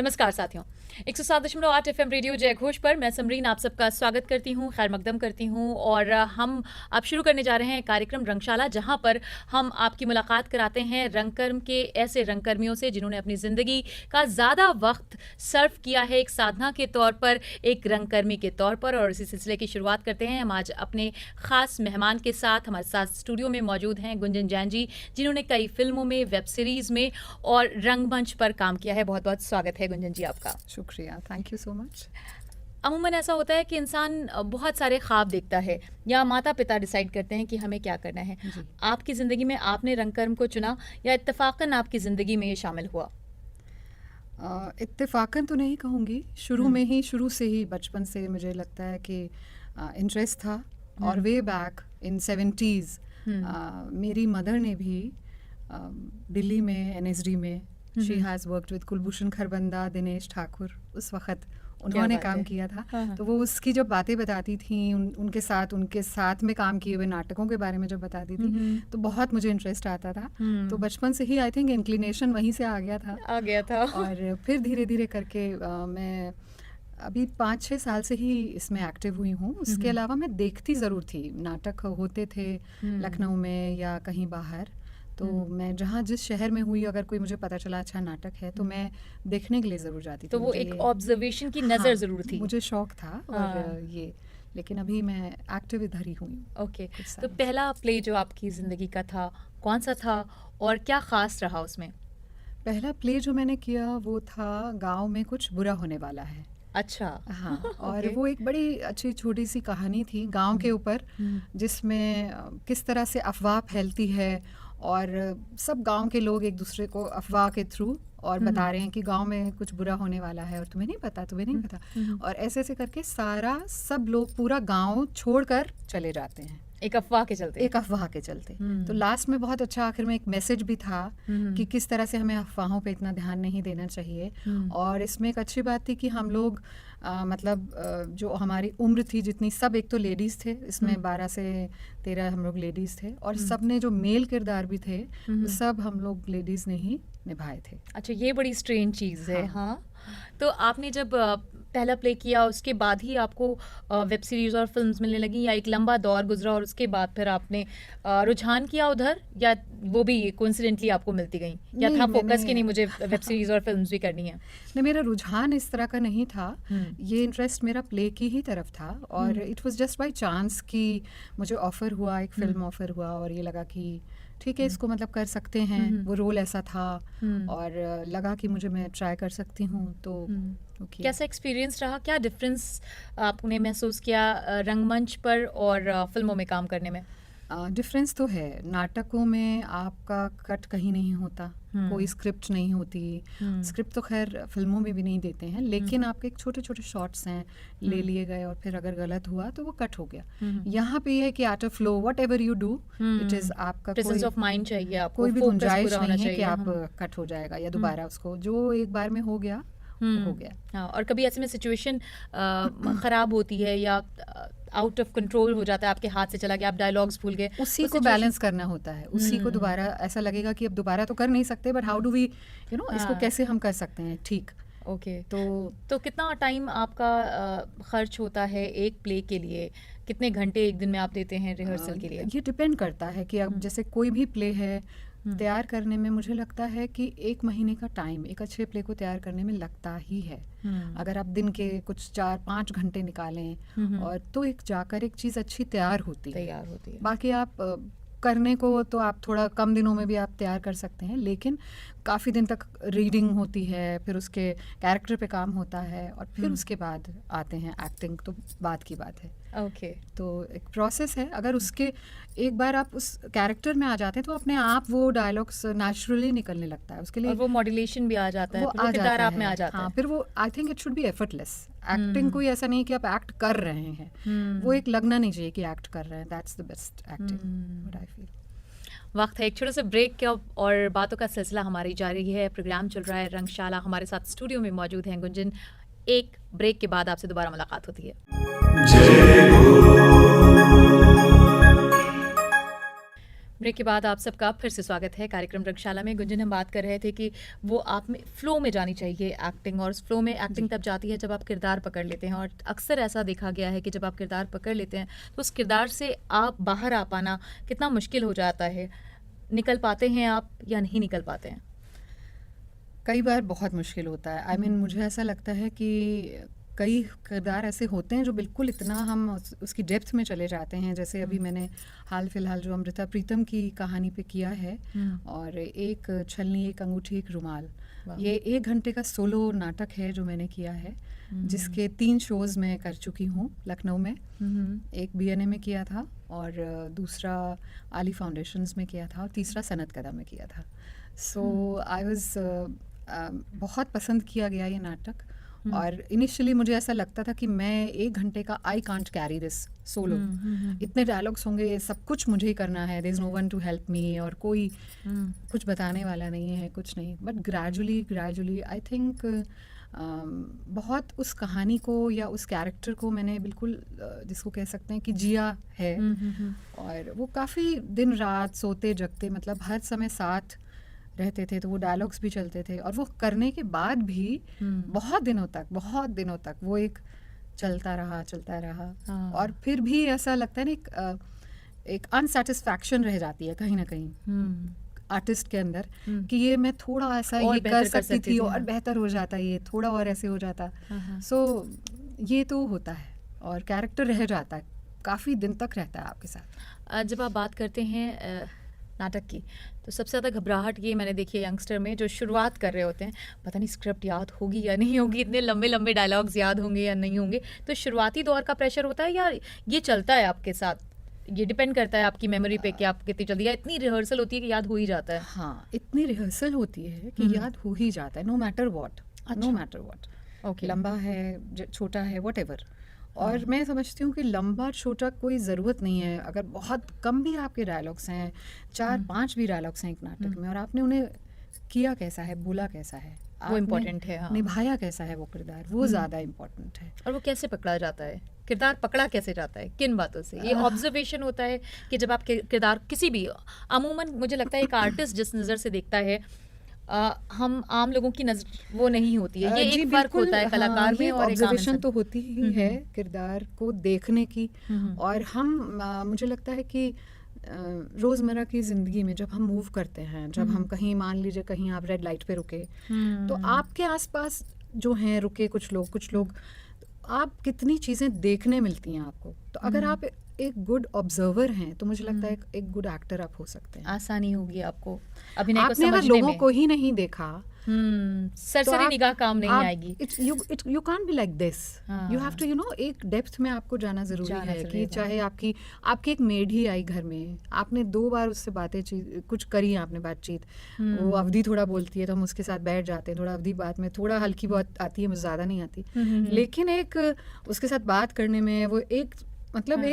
नमस्कार साथियों, 107.8 FM radio जयघोष पर मैं समरीन आप सबका स्वागत करती हूँ, खैर मकदम करती हूँ। और हम अब शुरू करने जा रहे हैं कार्यक्रम रंगशाला, जहाँ पर हम आपकी मुलाकात कराते हैं रंगकर्म के ऐसे रंगकर्मियों से जिन्होंने अपनी ज़िंदगी का ज़्यादा वक्त सर्व किया है एक साधना के तौर पर, एक रंगकर्मी के तौर पर। और इसी सिलसिले की शुरुआत करते हैं हम आज अपने ख़ास मेहमान के साथ। हमारे साथ स्टूडियो में मौजूद हैं गुंजन जैन जी, जिन्होंने कई फिल्मों में, वेब सीरीज़ में और रंगमंच पर काम किया है। बहुत बहुत स्वागत है गुंजन जी आपका। शुक्रिया, थैंक यू सो मच। अमूमन ऐसा होता है कि इंसान बहुत सारे ख्वाब देखता है या माता पिता डिसाइड करते हैं कि हमें क्या करना है। आपकी ज़िंदगी में आपने रंगकर्म को चुना या इत्तेफाकन आपकी ज़िंदगी में ये शामिल हुआ? इत्तेफाकन तो नहीं कहूँगी, शुरू से ही बचपन से मुझे लगता है कि इंटरेस्ट था। और वे बैक इन 70s मेरी मदर ने भी दिल्ली में NSD में she has worked with Kulbhushan Kharbanda, Dinesh Thakur, उस वक्त उन्होंने काम किया था। तो वो उसकी जब बातें बताती थी, उनके साथ में काम किए हुए नाटकों के बारे में जब बताती थी, तो बहुत मुझे इंटरेस्ट आता था। तो बचपन से ही आई थिंक इंक्लिनेशन वहीं से आ गया था। और फिर धीरे धीरे करके मैं अभी 5-6 साल से ही इसमें एक्टिव हुई हूँ। उसके अलावा मैं देखती ज़रूर थी, नाटक होते थे लखनऊ में या कहीं बाहर। तो मैं जहाँ जिस शहर में हुई, अगर कोई मुझे पता चला अच्छा नाटक है तो मैं देखने के लिए ज़रूर जाती थी। तो वो एक ऑब्जर्वेशन की नज़र ज़रूर थी। मुझे शौक था। और ये लेकिन अभी मैं एक्टिव इधर ही हुई। ओके, तो पहला प्ले जो आपकी ज़िंदगी का था कौन सा था और क्या ख़ास रहा उसमें? पहला प्ले जो मैंने किया वो था गाँव में कुछ बुरा होने वाला है। अच्छा। हाँ। और वो एक बड़ी अच्छी छोटी सी कहानी थी गांव के ऊपर, जिसमें किस तरह से अफवाह फैलती है और सब गांव के लोग एक दूसरे को अफवाह के थ्रू और बता रहे हैं कि गांव में कुछ बुरा होने वाला है और तुम्हें नहीं पता। और ऐसे ऐसे करके सब लोग पूरा गांव छोड़कर चले जाते हैं एक अफवाह के चलते। तो लास्ट में बहुत अच्छा आखिर में एक मैसेज भी था कि किस तरह से हमें अफवाहों पे इतना ध्यान नहीं देना चाहिए। और इसमें एक अच्छी बात थी कि हम लोग जो हमारी उम्र थी जितनी, सब एक तो लेडीज़ थे इसमें, 12 से 13 हम लोग लेडीज़ थे। और सब ने जो मेल किरदार भी थे सब हम लोग लेडीज़ ने ही निभाए थे। अच्छा, ये बड़ी स्ट्रेंज चीज़ है। हाँ, तो आपने जब पहला प्ले किया उसके बाद ही आपको वेब सीरीज़ और फिल्म्स मिलने लगी, या एक लंबा दौर गुजरा और उसके बाद फिर आपने रुझान किया उधर, या वो भी कोइंसिडेंटली आपको मिलती गई, या था फोकस कि नहीं मुझे वेब सीरीज़ और फिल्म्स भी करनी है? नहीं, मेरा रुझान इस तरह का नहीं था। ये इंटरेस्ट मेरा प्ले की ही तरफ था। और it was just by chance कि मुझे ऑफ़र हुआ, एक फिल्म ऑफ़र हुआ और ये लगा कि ठीक है इसको मतलब कर सकते हैं। वो रोल ऐसा था और लगा कि मैं ट्राई कर सकती हूँ। तो कैसा एक्सपीरियंस रहा? क्या डिफरेंस आपने महसूस किया रंगमंच पर और फिल्मों में काम करने में? डिफरेंस तो है। नाटकों में आपका कट कहीं नहीं होता, कोई स्क्रिप्ट नहीं होती। स्क्रिप्ट तो खैर फिल्मों में भी नहीं देते हैं, लेकिन आपके एक छोटे छोटे शॉट्स हैं, ले लिए गए और फिर अगर गलत हुआ तो वो कट हो गया। यहाँ पे ये है कि out of flow what ever you do it is, आपका प्रेजेंस ऑफ माइंड चाहिए आपको, कोई भी गुंजाइश नहीं है कि आप कट हो जाएगा या दोबारा उसको, जो एक बार में हो गया हो गया। हाँ, और कभी ऐसे में सिचुएशन ख़राब होती है या आउट ऑफ कंट्रोल हो जाता है, आपके हाथ से चला गया, आप डायलॉग्स भूल गए, उसी को बैलेंस करना होता है। उसी को दोबारा ऐसा लगेगा कि अब दोबारा तो कर नहीं सकते, बट हाउ डू वी इसको कैसे हम कर सकते हैं ठीक। ओके, तो कितना टाइम आपका खर्च होता है एक प्ले के लिए? कितने घंटे एक दिन में आप देते हैं रिहर्सल के लिए? ये डिपेंड करता है कि अब जैसे कोई भी प्ले है तैयार करने में, मुझे लगता है कि 1 महीने का टाइम एक अच्छे प्ले को तैयार करने में लगता ही है। अगर आप दिन के कुछ 4-5 घंटे निकालें और तो एक जाकर एक चीज़ अच्छी तैयार होती है। बाकी आप करने को तो आप थोड़ा कम दिनों में भी आप तैयार कर सकते हैं, लेकिन काफ़ी दिन तक रीडिंग होती है, फिर उसके कैरेक्टर पे काम होता है और फिर उसके बाद आते हैं एक्टिंग, तो बात की बात है। ओके, तो एक प्रोसेस है। अगर उसके एक बार आप उस कैरेक्टर में आ जाते हैं तो अपने आप वो डायलॉग्स नेचुरली निकलने लगता है। उसके लिए और वो मॉड्यूलेशन भी आ जाता है, वो किरदार आप में आ जाता है। फिर वो I think it should be effortless. Acting कोई ऐसा नहीं कि आप एक्ट कर रहे हैं, वो एक लगना नहीं चाहिए कि एक्ट कर रहे हैं। That's the best acting what I feel. वक्त है एक छोटे से ब्रेक का और बातों का सिलसिला हमारी जारी है। प्रोग्राम चल रहा है रंगशाला, हमारे साथ स्टूडियो में मौजूद हैं गुंजन। एक ब्रेक के बाद आपसे दोबारा मुलाकात होती है। ब्रेक के बाद आप सबका फिर से स्वागत है कार्यक्रम रंगशाला में। गुंजन, हम बात कर रहे थे कि वो आप में फ्लो में जानी चाहिए एक्टिंग, और फ्लो में एक्टिंग तब जाती है जब आप किरदार पकड़ लेते हैं, और अक्सर ऐसा देखा गया है कि जब आप किरदार पकड़ लेते हैं तो उस किरदार से आप बाहर आ पाना कितना मुश्किल हो जाता है। निकल पाते हैं आप या नहीं निकल पाते हैं? कई बार बहुत मुश्किल होता है। मुझे ऐसा लगता है कि कई किरदार ऐसे होते हैं जो बिल्कुल इतना हम उसकी डेप्थ में चले जाते हैं, जैसे अभी मैंने हाल फिलहाल जो अमृता प्रीतम की कहानी पे किया है, और एक छलनी, एक अंगूठी, एक रुमाल, ये 1 घंटे का सोलो नाटक है जो मैंने किया है, जिसके 3 शोज़ मैं कर चुकी हूँ लखनऊ में। एक BNA में किया था, और दूसरा आली फाउंडेशंस में किया था, और तीसरा सनत कदम में किया था। सो आई वाज बहुत पसंद किया गया ये नाटक, और इनिशियली मुझे ऐसा लगता था कि मैं 1 घंटे का I can't carry this solo, इतने डायलॉग्स होंगे, सब कुछ मुझे ही करना है, there is no one to help me, और कोई कुछ बताने वाला नहीं है, कुछ नहीं। बट ग्रेजुअली आई थिंक बहुत उस कहानी को या उस कैरेक्टर को मैंने बिल्कुल जिसको कह सकते हैं कि जिया है, और वो काफ़ी दिन रात सोते जगते, मतलब हर समय साथ रहते थे, तो वो डायलॉग्स भी चलते थे, और वो करने के बाद भी बहुत दिनों तक वो एक चलता रहा। और फिर भी ऐसा लगता है ना, एक अनसेटिस्फैक्शन रह जाती है कहीं ना कहीं आर्टिस्ट के अंदर, कि ये मैं थोड़ा ऐसा ये कर सकती थी और बेहतर हो जाता, ये थोड़ा और ऐसे हो जाता। सो ये तो होता है, और कैरेक्टर रह जाता है, काफ़ी दिन तक रहता है आपके साथ। जब आप बात करते हैं नाटक की, तो सबसे ज़्यादा घबराहट ये मैंने देखी है यंगस्टर में, जो शुरुआत कर रहे होते हैं, पता नहीं स्क्रिप्ट याद होगी या नहीं होगी, इतने लंबे लंबे डायलॉग्स याद होंगे या नहीं होंगे। तो शुरुआती दौर का प्रेशर होता है, या ये चलता है आपके साथ? ये डिपेंड करता है आपकी मेमोरी पे कि आप कितनी जल्दी, या इतनी रिहर्सल होती है कि याद हो ही जाता है? हाँ, इतनी रिहर्सल होती है कि याद हो ही जाता है, नो मैटर वॉट। ओके, लंबा है, छोटा है, वट एवर। और मैं समझती हूँ कि लंबा छोटा कोई ज़रूरत नहीं है। अगर बहुत कम भी आपके डायलॉग्स हैं, 4-5 भी डायलॉग्स हैं एक नाटक में, और आपने उन्हें किया कैसा है, बोला कैसा है, वो इम्पोर्टेंट है। हाँ। निभाया कैसा है वो किरदार, वो ज़्यादा इम्पोर्टेंट है। और वो कैसे पकड़ा जाता है, किरदार पकड़ा कैसे जाता है, किन बातों से? ये ऑब्जर्वेशन होता है कि जब आप किरदार किसी भी, अमूमन मुझे लगता है एक आर्टिस्ट जिस नज़र से देखता है, हम आम लोगों की नजर वो नहीं होती है। ये एक फर्क होता है कलाकार में और ऑब्जर्वेशन तो होती ही है किरदार को देखने की। और हम मुझे लगता है कि रोज़मर्रा की ज़िंदगी में जब हम मूव करते हैं, जब हम कहीं, मान लीजिए कहीं आप रेड लाइट पे रुके, तो आपके आसपास जो हैं रुके कुछ लोग, आप कितनी चीज़ें देखने मिलती हैं आपको। तो अगर आप एक गुड ऑब्जर्वर हैं, तो मुझे लगता है एक गुड एक्टर आप हो सकते हैं। आसानी होगी आपको अभिनय को समझने में। आपने लोगों को ही नहीं देखा, सरसरी निगाह काम नहीं आएगी। You can't be like this, you have to एक डेप्थ में आपको जाना जरूरी है। कि चाहे आपकी एक मेड ही आई घर में, आपने 2 बार उससे बातें कुछ करी, आपने बातचीत, वो अवधि थोड़ा बोलती है तो हम उसके साथ बैठ जाते हैं, थोड़ा अवधि बात में थोड़ा हल्की बहुत आती है, मुझे ज़्यादा नहीं आती, लेकिन एक उसके साथ बात करने में वो एक मतलब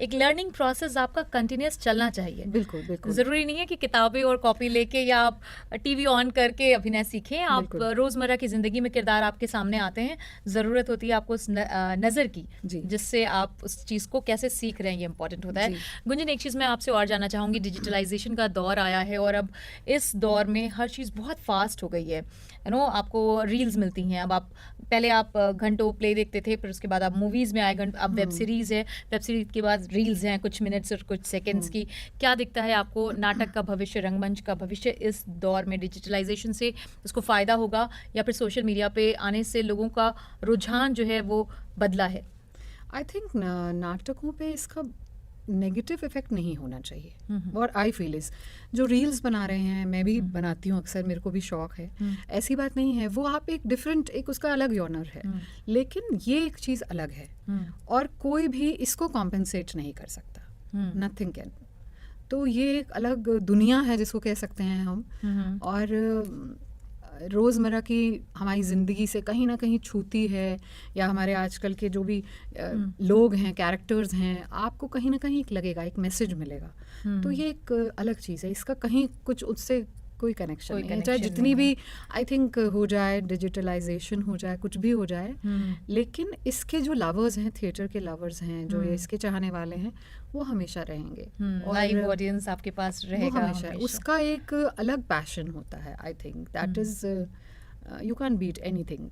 एक लर्निंग प्रोसेस आपका कंटिन्यूस चलना चाहिए। बिल्कुल। ज़रूरी नहीं है कि किताबें और कॉपी लेके या आप टीवी ऑन करके अभिनय सीखें। आप रोज़मर्रा की ज़िंदगी में किरदार आपके सामने आते हैं, ज़रूरत होती है आपको उस नज़र की, जिससे आप उस चीज़ को कैसे सीख रहे हैं, ये इंपॉर्टेंट होता है। गुंजन, एक चीज़ मैं आपसे और जानना चाहूँगी, डिजिटलाइजेशन का दौर आया है, और अब इस दौर में हर चीज़ बहुत फास्ट हो गई है। आपको रील्स मिलती हैं, अब आप पहले आप घंटों प्ले देखते थे, फिर उसके बाद आप मूवीज़ में आए, अब वेब सीरीज़ है, वेब सीरीज़ के बाद रील्स हैं, कुछ मिनट्स और कुछ सेकंड्स की। क्या दिखता है आपको नाटक का भविष्य, रंगमंच का भविष्य इस दौर में? डिजिटलाइजेशन से उसको फ़ायदा होगा, या फिर सोशल मीडिया पे आने से लोगों का रुझान जो है वो बदला है? आई थिंक नाटकों पे इसका नेगेटिव इफेक्ट नहीं होना चाहिए। और आई फील इज जो रील्स बना रहे हैं, मैं भी बनाती हूँ अक्सर, मेरे को भी शौक है, ऐसी बात नहीं है, वो आप एक डिफरेंट, एक उसका अलग जॉनर है, लेकिन ये एक चीज़ अलग है, और कोई भी इसको कॉम्पेंसेट नहीं कर सकता, नथिंग कैन। तो ये एक अलग दुनिया है जिसको कह सकते हैं हम, और रोज़मर्रा की हमारी ज़िंदगी से कहीं ना कहीं छूती है, या हमारे आजकल के जो भी लोग हैं, कैरेक्टर्स हैं, आपको कहीं ना कहीं लगेगा, एक मैसेज मिलेगा। तो ये एक अलग चीज़ है, इसका कहीं कुछ उससे कोई कनेक्शन कोई नहीं है, चाहे connection जितनी नहीं भी आई थिंक हो जाए, डिजिटलाइजेशन हो जाए, कुछ भी हो जाए, लेकिन इसके जो लवर्स हैं, थिएटर के लवर्स हैं, जो ये इसके चाहने वाले हैं, वो हमेशा रहेंगे। लाइव ऑडियंस आपके पास वो रहेगा हमेशा उसका एक अलग पैशन होता है। I think that is you can beat anything.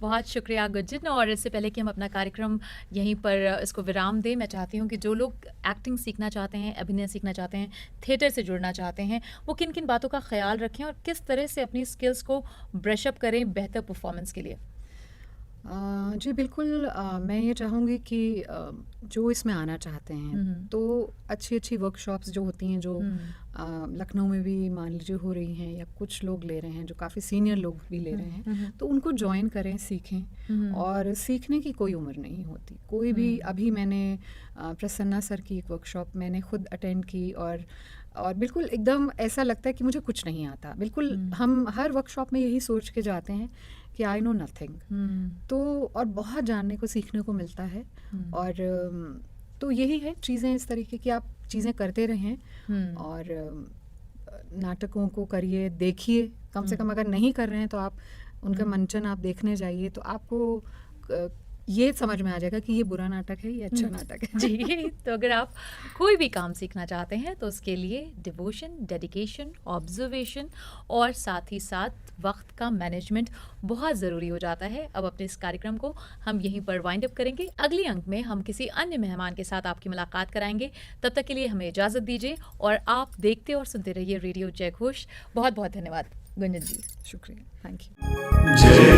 बहुत शुक्रिया गुंजन। और इससे पहले कि हम अपना कार्यक्रम यहीं पर इसको विराम दें, मैं चाहती हूँ कि जो लोग एक्टिंग सीखना चाहते हैं, अभिनय सीखना चाहते हैं, थिएटर से जुड़ना चाहते हैं, वो किन किन बातों का ख्याल रखें और किस तरह से अपनी स्किल्स को ब्रश अप करें बेहतर परफॉर्मेंस के लिए। जी बिल्कुल, मैं ये चाहूँगी कि जो इसमें आना चाहते हैं तो अच्छी अच्छी वर्कशॉप्स जो होती हैं, जो लखनऊ में भी मान लीजिए हो रही हैं, या कुछ लोग ले रहे हैं, जो काफ़ी सीनियर लोग भी ले रहे हैं, तो उनको ज्वाइन करें, सीखें। और सीखने की कोई उम्र नहीं होती, कोई भी। अभी मैंने प्रसन्ना सर की एक वर्कशॉप मैंने खुद अटेंड की, और बिल्कुल एकदम ऐसा लगता है कि मुझे कुछ नहीं आता। बिल्कुल हम हर वर्कशॉप में यही सोच के जाते हैं कि आई नो नथिंग। तो और बहुत जानने को, सीखने को मिलता है। और तो यही है, चीज़ें इस तरीके की आप चीज़ें करते रहें, और नाटकों को करिए, देखिए। कम से कम अगर नहीं कर रहे हैं तो आप उनका मंचन आप देखने जाइए, तो आपको ये समझ में आ जाएगा कि ये बुरा नाटक है, ये अच्छा नाटक है। जी, तो अगर आप कोई भी काम सीखना चाहते हैं तो उसके लिए डिवोशन, डेडिकेशन, ऑब्जर्वेशन और साथ ही साथ वक्त का मैनेजमेंट बहुत ज़रूरी हो जाता है। अब अपने इस कार्यक्रम को हम यहीं पर वाइंड अप करेंगे। अगले अंक में हम किसी अन्य मेहमान के साथ आपकी मुलाकात कराएंगे। तब तक के लिए हमें इजाज़त दीजिए और आप देखते और सुनते रहिए रेडियो जय घोष। बहुत बहुत धन्यवाद गुंजन जी। शुक्रिया, थैंक यू। जय